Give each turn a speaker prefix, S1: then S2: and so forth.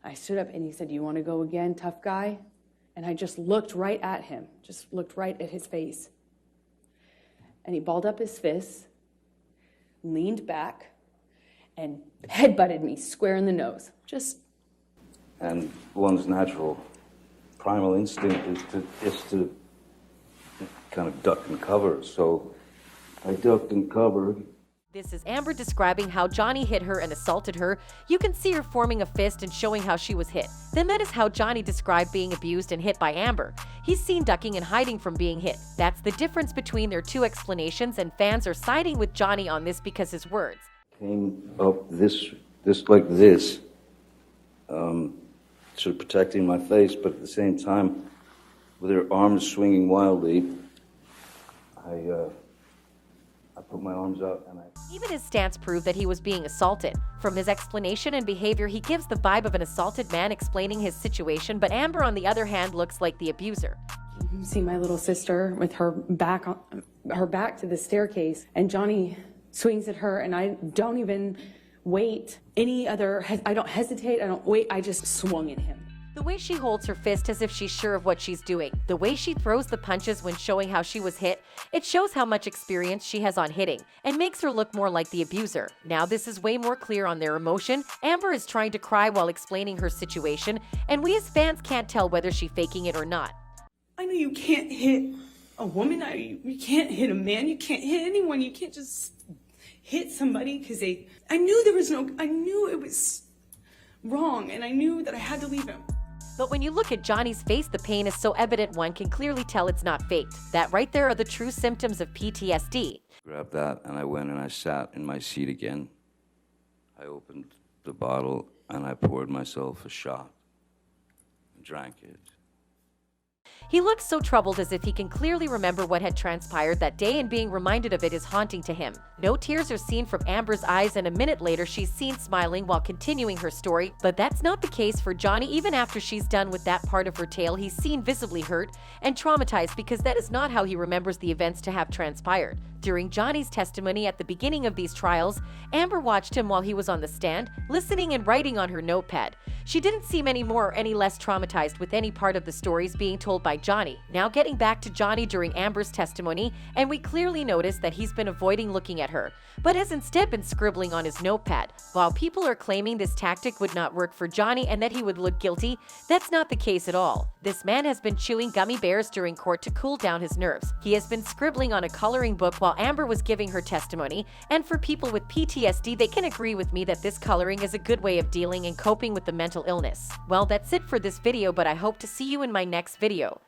S1: I stood up and he said, "You want to go again, tough guy?" And I just looked right at him, just looked right at his face. And he balled up his fists, leaned back, and headbutted me square in the nose.
S2: And one's natural primal instinct is to kind of duck and cover. So I ducked and covered.
S3: This is Amber describing how Johnny hit her and assaulted her. You can see her forming a fist and showing how she was hit. Then that is how Johnny described being abused and hit by Amber. He's seen ducking and hiding from being hit. That's the difference between their two explanations, and fans are siding with Johnny on this because his words.
S2: Came up like this, sort of protecting my face, but at the same time, with her arms swinging wildly, I put my arms out and
S3: Even his stance proved that he was being assaulted. From his explanation and behavior, he gives the vibe of an assaulted man explaining his situation, but Amber, on the other hand, looks like the abuser.
S1: You see my little sister with her back to the staircase, and Johnny swings at her, and I don't even wait I don't hesitate, I don't wait, I just swung at him.
S3: The way she holds her fist as if she's sure of what she's doing, the way she throws the punches when showing how she was hit, it shows how much experience she has on hitting and makes her look more like the abuser. Now this is way more clear on their emotion. Amber is trying to cry while explaining her situation, and we as fans can't tell whether she's faking it or not.
S1: I know you can't hit a woman, you can't hit a man, you can't hit anyone, you can't just hit somebody because I knew it was wrong, and I knew that I had to leave him.
S3: But when you look at Johnny's face, the pain is so evident one can clearly tell it's not faked. That right there are the true symptoms of PTSD.
S2: grabbed that and I went and I sat in my seat again. I opened the bottle and I poured myself a shot and drank it.
S3: He looks so troubled, as if he can clearly remember what had transpired that day, and being reminded of it is haunting to him. No tears are seen from Amber's eyes, and a minute later she's seen smiling while continuing her story. But that's not the case for Johnny. Even after she's done with that part of her tale, he's seen visibly hurt and traumatized, because that is not how he remembers the events to have transpired. During Johnny's testimony at the beginning of these trials, Amber watched him while he was on the stand, listening and writing on her notepad. She didn't seem any more or any less traumatized with any part of the stories being told by Johnny. Now getting back to Johnny during Amber's testimony, and we clearly notice that he's been avoiding looking at her, but has instead been scribbling on his notepad. While people are claiming this tactic would not work for Johnny and that he would look guilty, that's not the case at all. This man has been chewing gummy bears during court to cool down his nerves. He has been scribbling on a coloring book while Amber was giving her testimony, and for people with PTSD, they can agree with me that this coloring is a good way of dealing and coping with the mental illness. Well, that's it for this video, but I hope to see you in my next video.